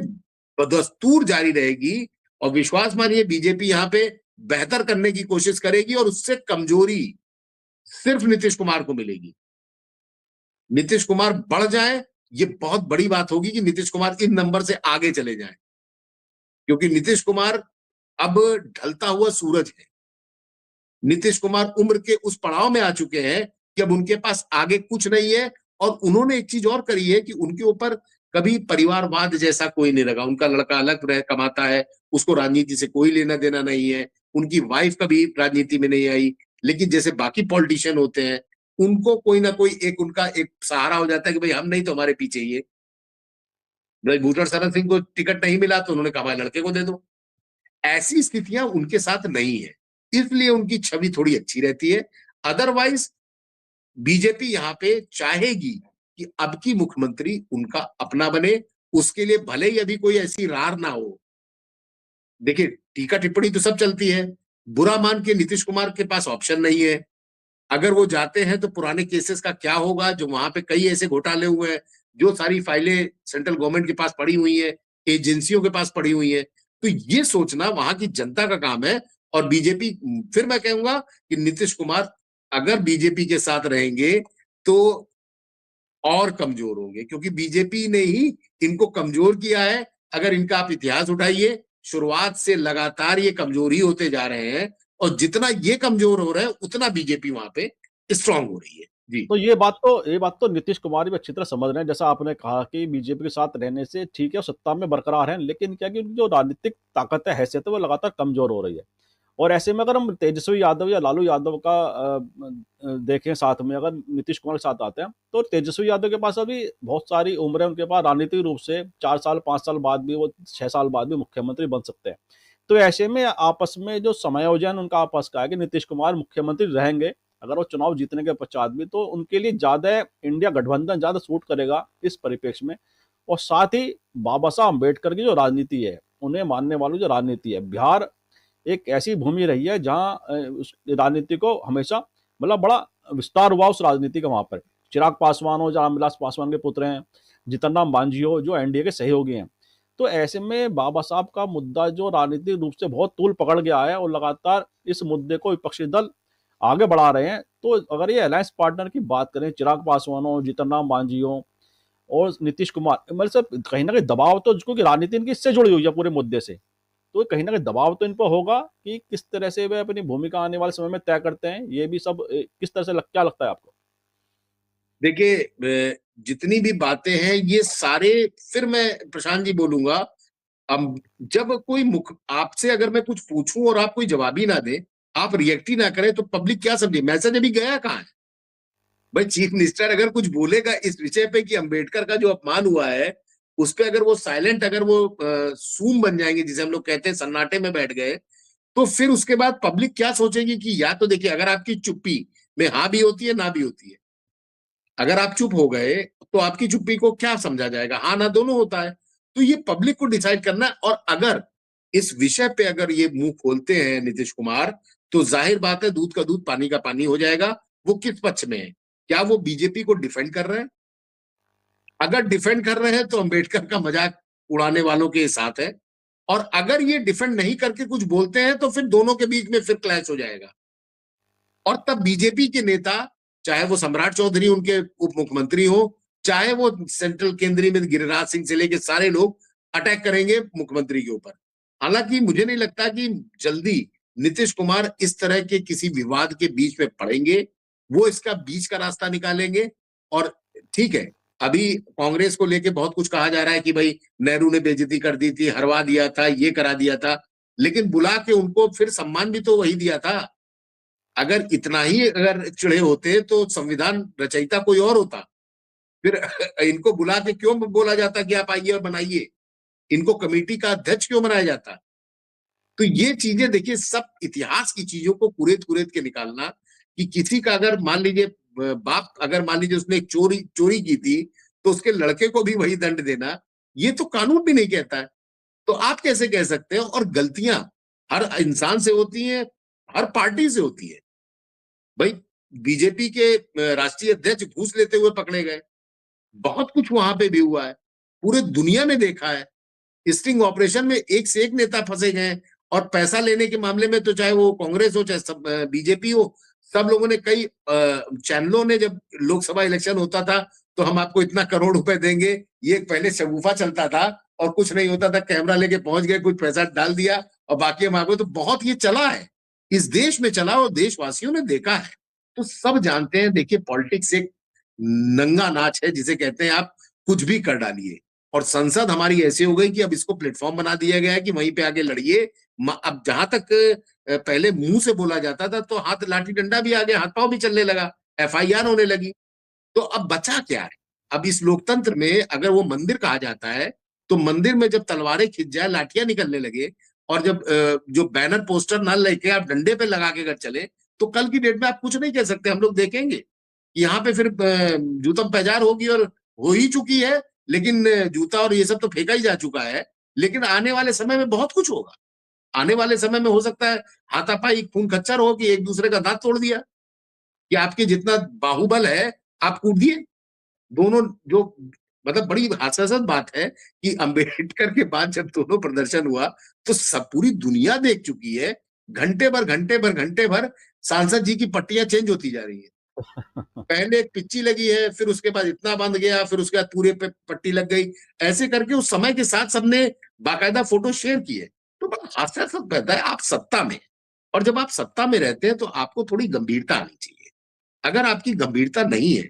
बदस्तूर जारी रहेगी। और विश्वास मानिए, बीजेपी यहाँ पे बेहतर करने की कोशिश करेगी और उससे कमजोरी सिर्फ नीतीश कुमार को मिलेगी। नीतीश कुमार बढ़ जाए, ये बहुत बड़ी बात होगी कि नीतीश कुमार इन नंबर से आगे चले जाएं, क्योंकि नीतीश कुमार अब ढलता हुआ सूरज है। नीतीश कुमार उम्र के उस पड़ाव में आ चुके हैं कि अब उनके पास आगे कुछ नहीं है। और उन्होंने एक चीज और करी है कि उनके ऊपर कभी परिवारवाद जैसा कोई नहीं लगा। उनका लड़का अलग रह कमाता है, उसको राजनीति से कोई लेना देना नहीं है। उनकी वाइफ कभी राजनीति में नहीं आई। लेकिन जैसे बाकी पॉलिटिशियन होते हैं, उनको कोई ना कोई एक उनका एक सहारा हो जाता है कि भाई हम नहीं तो हमारे पीछे ही है। भाई भूटन शरण सिंह को टिकट नहीं मिला तो उन्होंने कहा भाई लड़के को दे दो। ऐसी स्थितियां उनके साथ नहीं है, इसलिए उनकी छवि थोड़ी अच्छी रहती है। अदरवाइज बीजेपी यहाँ पे चाहेगी कि अब की मुख्यमंत्री उनका अपना बने। उसके लिए भले ही अभी कोई ऐसी रार ना हो। देखिए, टीका टिप्पणी तो सब चलती है। बुरा मान के नीतीश कुमार के पास ऑप्शन नहीं है। अगर वो जाते हैं तो पुराने केसेस का क्या होगा, जो वहां पे कई ऐसे घोटाले हुए हैं, जो सारी फाइलें सेंट्रल गवर्नमेंट के पास पड़ी हुई है, एजेंसियों के पास पड़ी हुई है। तो ये सोचना वहां की जनता का काम है। और बीजेपी, फिर मैं कहूंगा कि नीतीश कुमार अगर बीजेपी के साथ रहेंगे तो और कमजोर होंगे, क्योंकि बीजेपी ने ही इनको कमजोर किया है। अगर इनका आप इतिहास उठाइए, शुरुआत से लगातार ये कमजोर ही होते जा रहे हैं। और जितना ये कमजोर हो रहे हैं उतना बीजेपी वहां पे स्ट्रांग हो रही है। जी। तो ये बात तो नीतीश कुमार भी अच्छी तरह समझ रहे हैं। जैसा आपने कहा कि बीजेपी के साथ रहने से ठीक है, सत्ता में बरकरार हैं, लेकिन क्या कि उनकी जो राजनीतिक ताकत है, हैसियत है, वो लगातार कमजोर हो रही है। और ऐसे में अगर हम तेजस्वी यादव या लालू यादव का देखें साथ में, अगर नीतीश कुमार के साथ आते हैं, तो तेजस्वी यादव के पास अभी बहुत सारी उम्र है उनके पास। राजनीतिक रूप से 4 साल 5 साल बाद भी, वो 6 साल बाद भी मुख्यमंत्री बन सकते हैं। तो ऐसे में आपस में जो समायोजन उनका आपस का है कि नीतीश कुमार मुख्यमंत्री रहेंगे अगर वो चुनाव जीतने के पश्चात भी, तो उनके लिए ज्यादा इंडिया गठबंधन ज्यादा सूट करेगा इस परिप्रेक्ष्य में। और साथ ही बाबा साहब अम्बेडकर की जो राजनीति है, उन्हें मानने वालों की जो राजनीति है, बिहार एक ऐसी भूमि रही है जहां उस राजनीति को हमेशा मतलब बड़ा विस्तार हुआ उस राजनीति का वहां पर। चिराग पासवान हो, रामविलास पासवान के पुत्र हैं, जीतन राम मांझी हो, जो एनडीए के सहयोगी हैं। तो ऐसे में बाबा साहब का मुद्दा जो राजनीतिक रूप से बहुत तूल पकड़ गया है, और लगातार इस मुद्दे को विपक्षी दल आगे बढ़ा रहे हैं। तो अगर ये अलायंस पार्टनर की बात करें, चिराग पासवान हो, जीतन राम मांझी हो और नीतीश कुमार, मतलब कहीं ना कहीं दबाव तो, क्योंकि राजनीति इनकी इससे जुड़ी हुई है पूरे मुद्दे से, तो कहीं ना कहीं दबाव तो इन पर होगा कि किस तरह से वे अपनी भूमिका आने वाले समय में तय करते हैं। ये भी सब किस तरह से क्या लगता है आपको? देखिए, जितनी भी बातें हैं ये सारे, फिर मैं प्रशांत जी बोलूंगा। अब जब कोई मुख आपसे अगर मैं कुछ पूछूं और आप कोई जवाब ही ना दे, आप रिएक्ट ही ना करें, तो पब्लिक क्या समझे? मैसेज अभी गया कहाँ है? भाई चीफ मिनिस्टर अगर कुछ बोलेगा इस विषय पे कि अंबेडकर का जो अपमान हुआ है, उस पे अगर वो साइलेंट, अगर वो सूम बन जाएंगे, जिसे हम लोग कहते हैं सन्नाटे में बैठ गए, तो फिर उसके बाद पब्लिक क्या सोचेगी? कि या तो देखिए, अगर आपकी चुप्पी में हाँ भी होती है ना भी होती है। अगर आप चुप हो गए तो आपकी चुप्पी को क्या समझा जाएगा? हाँ ना दोनों होता है। तो ये पब्लिक को डिसाइड करना है। और अगर इस विषय पे अगर ये मुंह खोलते हैं नीतीश कुमार, तो जाहिर बात है दूध का दूध पानी का पानी हो जाएगा। वो किस पक्ष में है? क्या वो बीजेपी को डिफेंड कर रहे हैं? अगर डिफेंड कर रहे हैं तो अंबेडकर का मजाक उड़ाने वालों के साथ है। और अगर ये डिफेंड नहीं करके कुछ बोलते हैं तो फिर दोनों के बीच में फिर क्लैश हो जाएगा। और तब बीजेपी के नेता, चाहे वो सम्राट चौधरी उनके उप मुख्यमंत्री हो, चाहे वो सेंट्रल केंद्रीय में गिरिराज सिंह से लेके सारे लोग अटैक करेंगे मुख्यमंत्री के ऊपर। हालांकि मुझे नहीं लगता कि जल्दी नीतीश कुमार इस तरह के किसी विवाद के बीच में पड़ेंगे। वो इसका बीच का रास्ता निकालेंगे। और ठीक है, अभी कांग्रेस को लेके बहुत कुछ कहा जा रहा है कि भाई नेहरू ने बेइज्जती कर दी थी, हरवा दिया था, ये करा दिया था। लेकिन बुला के उनको फिर सम्मान भी तो वही दिया था। अगर इतना ही अगर चिढ़े होते तो संविधान रचयिता कोई और होता। फिर इनको बुला के क्यों बोला जाता कि आप आइए और बनाइए? इनको कमेटी का अध्यक्ष क्यों बनाया जाता? तो ये चीजें देखिए, सब इतिहास की चीजों को कुरेद कुरेद के निकालना, कि किसी का अगर मान लीजिए बाप, अगर मान लीजिए उसने चोरी चोरी की थी, तो उसके लड़के को भी वही दंड देना, ये तो कानून भी नहीं कहता है। तो आप कैसे कह सकते हैं? और गलतियां हर इंसान से होती हैं, हर पार्टी से होती है। भाई बीजेपी के राष्ट्रीय अध्यक्ष घूस लेते हुए पकड़े गए। बहुत कुछ वहां पे भी हुआ है, पूरे दुनिया ने देखा है। स्टिंग ऑपरेशन में एक से एक नेता फंसे गए। और पैसा लेने के मामले में तो चाहे वो कांग्रेस हो चाहे सब बीजेपी हो, सब लोगों ने, कई चैनलों ने, जब लोकसभा इलेक्शन होता था तो हम आपको इतना करोड़ रुपए देंगे, ये पहले शगुफा चलता था। और कुछ नहीं होता था, कैमरा लेके पहुंच गए, कुछ पैसा डाल दिया और बाकी हम आपको, तो बहुत ये चला है। इस देश में चला और देशवासियों ने देखा है। तो सब जानते हैं, देखिए पॉलिटिक्स एक नंगा नाच है जिसे कहते हैं आप कुछ भी कर डालिए। और संसद हमारी ऐसी हो गई कि अब इसको प्लेटफॉर्म बना दिया गया है कि वहीं पे आगे लड़िए। अब जहां तक पहले मुंह से बोला जाता था, तो हाथ लाठी डंडा भी आ गया, हाथ पांव भी चलने लगा, एफआईआर होने लगी। तो अब बचा क्या है? अब इस लोकतंत्र में अगर वो मंदिर कहा जाता है, तो मंदिर में जब तलवारें खिंच जाए, लाठियां निकलने लगे, और जब जो बैनर पोस्टर ना लेके आप डंडे पे लगा के अगर चले, तो कल की डेट में आप कुछ नहीं कह सकते। हम लोग देखेंगे यहाँ पे फिर जूतम पैजार होगी, और हो ही चुकी है। लेकिन जूता और ये सब तो फेंका ही जा चुका है। लेकिन आने वाले समय में बहुत कुछ होगा। आने वाले समय में हो सकता है हाथापाई खून खच्चर हो, कि एक दूसरे का दांत तोड़ दिया, कि आपके जितना बाहुबल है आप कूट दिए। दोनों जो, मतलब बड़ी हास्यास्पद बात है कि अंबेडकर के बाद जब दोनों प्रदर्शन हुआ, तो सब पूरी दुनिया देख चुकी है। घंटे भर सांसद जी की पट्टियां चेंज होती जा रही है। पहले एक पिच्ची लगी है, फिर उसके बाद इतना बंद गया, फिर उसके बाद पूरे पे पट्टी लग गई। ऐसे करके उस समय के साथ सबने बाकायदा फोटो शेयर किए। तो बड़ा हास्यास्पद रहता है, आप सत्ता में, और जब आप सत्ता में रहते हैं तो आपको थोड़ी गंभीरता आनी चाहिए। अगर आपकी गंभीरता नहीं है,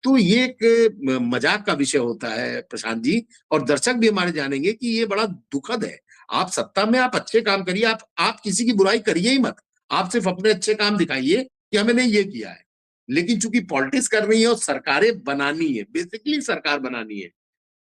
तो ये एक मजाक का विषय होता है प्रशांत जी। और दर्शक भी हमारे जानेंगे कि ये बड़ा दुखद है। आप सत्ता में आप अच्छे काम करिए, आप किसी की बुराई करिए ही मत। आप सिर्फ अपने अच्छे काम दिखाइए कि हमने ये किया है। लेकिन चूंकि पॉलिटिक्स करनी है और सरकारें बनानी है, बेसिकली सरकार बनानी है,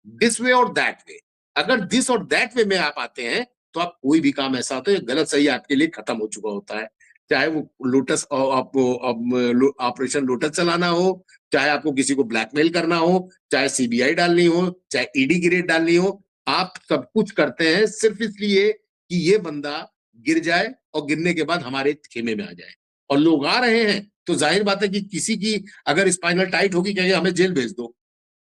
दिस वे और दैट वे। अगर दिस और दैट वे में आप आते हैं, तो आप कोई भी काम ऐसा होता है गलत सही आपके लिए खत्म हो चुका होता है। चाहे वो लोटस ऑपरेशन लोटस चलाना हो, चाहे आपको किसी को ब्लैकमेल करना हो, चाहे सीबीआई डालनी हो, चाहे ईडी की रेड डालनी हो, आप सब कुछ करते हैं सिर्फ इसलिए कि ये बंदा गिर जाए, और गिरने के बाद हमारे खेमे में आ जाए। और लोग आ रहे हैं, तो जाहिर बात है कि किसी की अगर स्पाइनल टाइट होगी, कहेंगे हमें जेल भेज दो।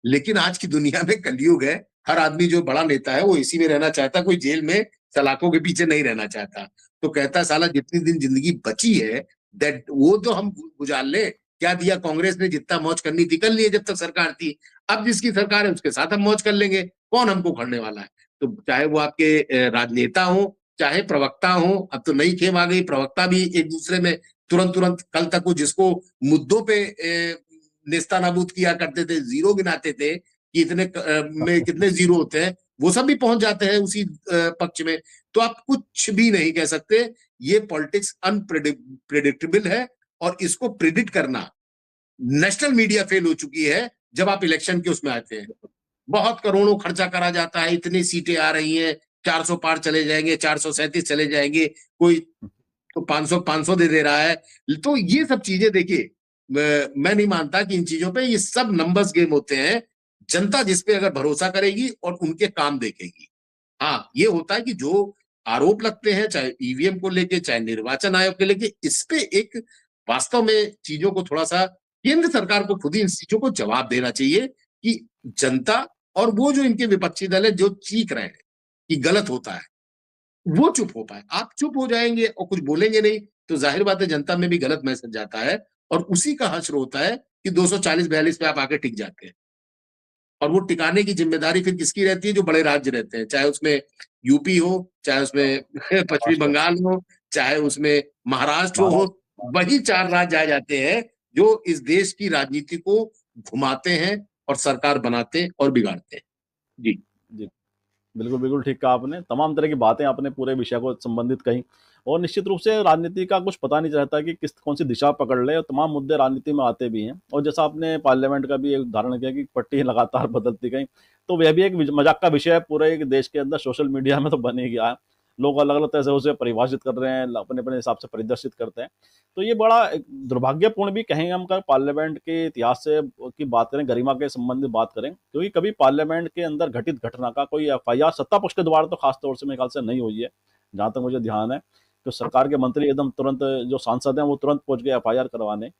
लेकिन आज की दुनिया में कलयुग है। हर आदमी जो बड़ा नेता है वो इसी में रहना चाहता, कोई जेल में सलाखों के पीछे नहीं रहना चाहता। तो कहता साला जितनी दिन जिंदगी बची है, दैट वो तो हम गुजार ले। क्या दिया कांग्रेस ने? जितना मौज करनी थी कर लिए जब तक सरकार थी। अब जिसकी सरकार है उसके साथ हम मौज कर लेंगे, कौन हमको उखड़ने वाला है? तो चाहे वो आपके राजनेता हो, चाहे प्रवक्ता हो, अब तो नई खेम आ गई, प्रवक्ता भी एक दूसरे में तुरंत तुरंत, कल तक वो जिसको मुद्दों पे नेस्ता नाबूद किया करते थे, जीरो गिनाते थे कि इतने में कितने जीरो होते हैं, वो सब भी पहुंच जाते हैं उसी पक्ष में। तो आप कुछ भी नहीं कह सकते। ये पॉलिटिक्स अनप्रिडिक्टेबल है, और इसको प्रिडिक्ट करना, नेशनल मीडिया फेल हो चुकी है। जब आप इलेक्शन के उसमें आते हैं, बहुत करोड़ों खर्चा करा जाता है, इतनी सीटें आ रही हैं, 400 पार चले जाएंगे, 437 चले जाएंगे, कोई तो 500 दे दे रहा है। तो ये सब चीजें देखिए, मैं नहीं मानता कि इन चीजों पे, ये सब नंबर्स गेम होते हैं। जनता जिस पे अगर भरोसा करेगी और उनके काम देखेगी। हाँ, ये होता है कि जो आरोप लगते हैं, चाहे ईवीएम को लेके, चाहे निर्वाचन आयोग के लेके, इस पे एक वास्तव में चीजों को थोड़ा सा केंद्र सरकार को खुद ही इन चीजों को जवाब देना चाहिए कि जनता और वो जो इनके विपक्षी दल है जो चीख रहे हैं कि गलत होता है, वो चुप हो पाए। आप चुप हो जाएंगे और कुछ बोलेंगे नहीं, तो जाहिर बात है जनता में भी गलत मैसेज जाता है, और उसी का हश्र होता है कि 240-42 पे आप आके टिक जाते हैं। और वो टिकाने की जिम्मेदारी फिर किसकी रहती है? जो बड़े राज्य रहते हैं, चाहे उसमें यूपी हो, चाहे उसमें पश्चिमी महाराष्ट्र। बंगाल हो, चाहे उसमें महाराष्ट्र हो। महाराष्ट्र। वही 4 राज्य आ जाते हैं जो इस देश की राजनीति को घुमाते हैं और सरकार बनाते और बिगाड़ते हैं। जी। जी, बिल्कुल, बिल्कुल ठीक कहा आपने। तमाम तरह की बातें आपने पूरे विषय को संबंधित कहीं, और निश्चित रूप से राजनीति का कुछ पता नहीं रहता कि किस कौन-सी दिशा पकड़ ले, और तमाम मुद्दे राजनीति में आते भी हैं। और जैसा आपने पार्लियामेंट का भी एक उदाहरण किया कि पट्टी लगातार बदलती गई, तो वह भी एक मज़ाक का विषय है पूरे एक देश के अंदर, सोशल मीडिया में तो बन ही गया है। लोग अलग-अलग तरह से उसे परिभाषित कर रहे हैं, अपने-अपने हिसाब से परिदर्शित करते हैं। तो ये बड़ा एक दुर्भाग्यपूर्ण भी कहेंगे हम, अगर पार्लियामेंट के इतिहास से की बात करें, गरिमा के संबंध में बात करें, क्योंकि कभी पार्लियामेंट के अंदर घटित घटना का कोई एफआईआर सत्ता पक्ष के द्वारा तो खास तौर से मेरे ख्याल से नहीं हुई है, जहाँ तक मुझे ध्यान है। तो सरकार के मंत्री एकदम तुरंत, जो सांसद हैं वो तुरंत पहुंच गए एफआईआर करवाने,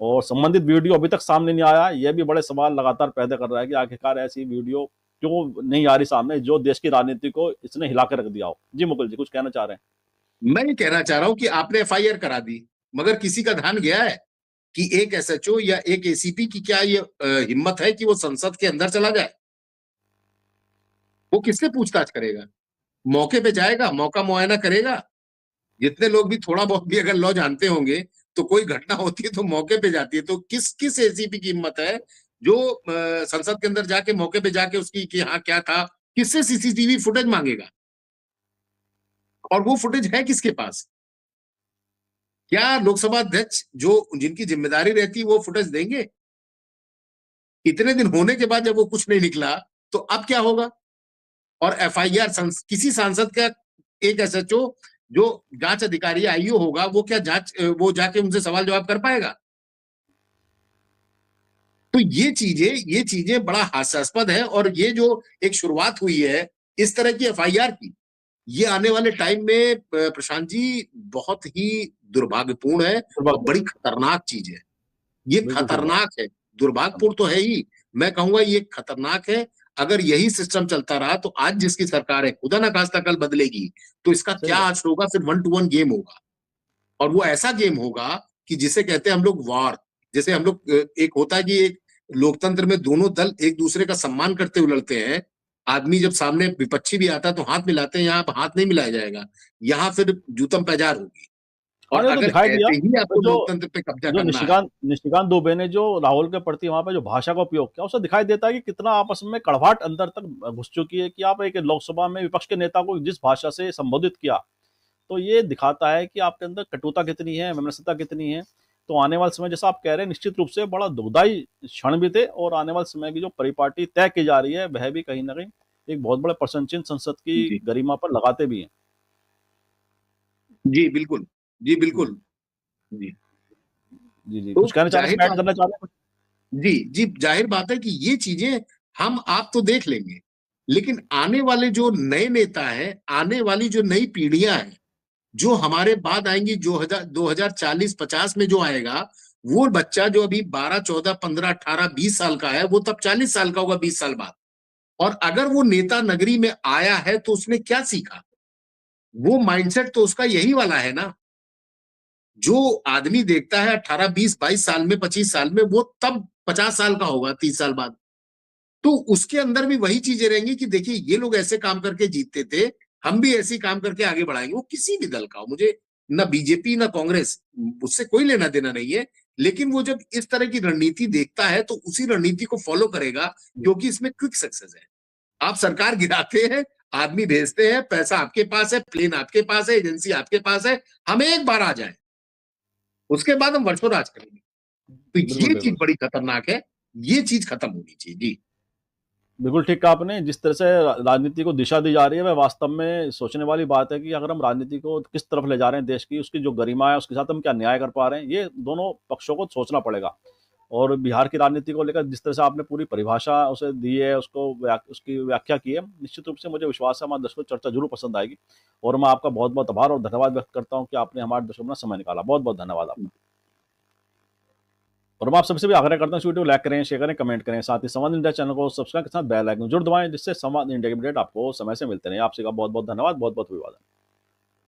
और संबंधित वीडियो अभी तक सामने नहीं आया। यह भी बड़े सवाल लगातार पैदा कर रहा है कि आखिरकार ऐसी वीडियो क्यों नहीं आ रही सामने, जो देश की राजनीति को इसने हिला कर रख दिया हो। जी मुकुल जी, कुछ कहना चाह रहे हैं? मैं ये कहना चाह रहा हूं कि आपने एफआईआर करा दी, मगर किसी का ध्यान गया है कि एक एसएचओ या एक एसीपी की क्या ये हिम्मत है कि वो संसद के अंदर चला जाए? वो किससे पूछताछ करेगा? मौके पे जाएगा, मौका मुआयना करेगा, जितने लोग भी थोड़ा बहुत भी अगर लॉ जानते होंगे, तो कोई घटना होती है तो मौके पे जाती है। तो किस किस एसीपी की हिम्मत है जो संसद के अंदर जाके मौके पे जाके उसकी कि हाँ क्या था, किससे सीसीटीवी फुटेज मांगेगा? और वो फुटेज है किसके पास? क्या लोकसभा अध्यक्ष जो जिनकी जिम्मेदारी रहती है वो फुटेज देंगे? इतने दिन होने के बाद जब वो कुछ नहीं निकला, तो अब क्या होगा? और एफआईआर किसी सांसद का एक एसएचओ जो जांच अधिकारी आईओ होगा, वो क्या वो जाके उनसे सवाल जवाब कर पाएगा? तो ये चीजें बड़ा हास्यास्पद है। और ये जो एक शुरुआत हुई है इस तरह की एफआईआर की, ये आने वाले टाइम में प्रशांत जी बहुत ही दुर्भाग्यपूर्ण है और बड़ी खतरनाक चीज है। ये बिल्कुल ठीक बात। खतरनाक है, दुर्भाग्यपूर्ण तो है ही, मैं कहूंगा ये खतरनाक है। अगर यही सिस्टम चलता रहा तो आज जिसकी सरकार है, खुदा ना खास्ता कल बदलेगी, तो इसका सही क्या बात। आज होगा? फिर 1-to-1 गेम होगा। और वो ऐसा गेम होगा कि जिसे कहते हैं हम लोग वॉर। जैसे हम लोग एक होता है कि एक लोकतंत्र में दोनों दल एक दूसरे का सम्मान करते हुए लड़ते हैं। आदमी जब सामने विपक्षी भी आता है तो हाथ मिलाते हैं, यहाँ हाथ नहीं मिलाया जाएगा, यहाँ फिर जूतम पैजार होगी। हाँ, और नहीं वो तो अगर दिखाई दिया। ऐसे ही वो आपको जो लोकतंत्र पे कब्जा जो करना है। निशिकांत निशिकांत दुबे ने जो राहुल के प्रति वहां पे जो भाषा का उपयोग किया, उससे दिखाई देता है कि कितना आपस में कड़वाहट अंदर तक घुस चुकी है कि आप एक लोकसभा में विपक्ष के नेता को जिस भाषा से संबोधित किया, तो ये दिखाता है कि आपके अंदर कटुता कितनी है, विमर्शता कितनी है। तो आने वाले समय जैसा आप कह रहे हैं, निश्चित रूप से बड़ा दुखदाई क्षण भी थे, और आने वाले समय की जो परिपाटी तय की जा रही है वह भी कहीं ना कहीं एक बहुत बड़े प्रश्न चिन्ह संसद की जी गरिमा पर लगाते भी हैं। जी बिल्कुल। जी जी बिल्कुल। जी। जी जी, तो कुछ कहना चाह रहे हैं, जाहिर इसमें ऐड बात, करना चाह रहे हैं? जी जी, जाहिर बात है कि ये चीजें हम आप तो देख लेंगे, लेकिन आने वाले जो नए नेता हैं, आने वाली जो नई पीढ़ियां हैं, जो हमारे बाद आएंगी, जो 2040-50 में जो आएगा, वो बच्चा जो अभी 12, 14, 15, 18, 20 साल का है, वो तब 40 साल का होगा 20 साल बाद। और अगर वो नेता नगरी में आया है तो उसने क्या सीखा? वो माइंडसेट तो उसका यही वाला है ना। जो आदमी देखता है 18, 20, 22 साल में, 25 साल में, वो तब 50 साल का होगा 30 साल बाद। तो उसके अंदर भी वही चीजें रहेंगी कि देखिए ये लोग ऐसे काम करके जीतते थे, हम भी ऐसे ही काम करके आगे बढ़ाएंगे। वो किसी भी दल का हो, मुझे ना बीजेपी ना कांग्रेस, उससे कोई लेना देना नहीं है। लेकिन वो जब इस तरह की रणनीति देखता है तो उसी रणनीति को फॉलो करेगा, क्योंकि इसमें क्विक सक्सेस है। आप सरकार गिराते हैं, आदमी भेजते हैं, पैसा आपके पास है, प्लेन आपके पास है, एजेंसी आपके पास है, हम एक बार आ जाए, उसके बाद हम वर्षों राज करेंगे। तो बिल्कुल ये चीज बिल्कुल। बड़ी खतरनाक है। ये चीज खत्म होनी चाहिए। जी बिल्कुल ठीक कहा आपने। जिस तरह से राजनीति को दिशा दी जा रही है, वह वास्तव में सोचने वाली बात है कि अगर हम राजनीति को किस तरफ ले जा रहे हैं देश की, उसकी जो गरिमा है उसके साथ हम क्या न्याय कर पा रहे हैं, ये दोनों पक्षों को सोचना पड़ेगा। और बिहार की राजनीति को लेकर जिस तरह से आपने पूरी परिभाषा उसे दी है, उसकी व्याख्या की है, निश्चित रूप से मुझे विश्वास है हमारे दर्शकों को चर्चा जरूर पसंद आएगी। और मैं आपका बहुत बहुत आभार और धन्यवाद व्यक्त करता हूँ कि आपने हमारे दर्शकों में समय निकाला। बहुत बहुत धन्यवाद आपका। और मैं आप सबसे भी आग्रह करता हूँ, इस वीडियो को लाइक करें, शेयर करें, कमेंट करें, साथ ही संवाद इंडिया चैनल को सब्सक्राइब के साथ बेल आइकन जरूर दबाएं, जिससे संवाद इंडिया के अपडेट आपको समय से मिलते रहे। आपसे का बहुत बहुत धन्यवाद, बहुत बहुत अभिवादन।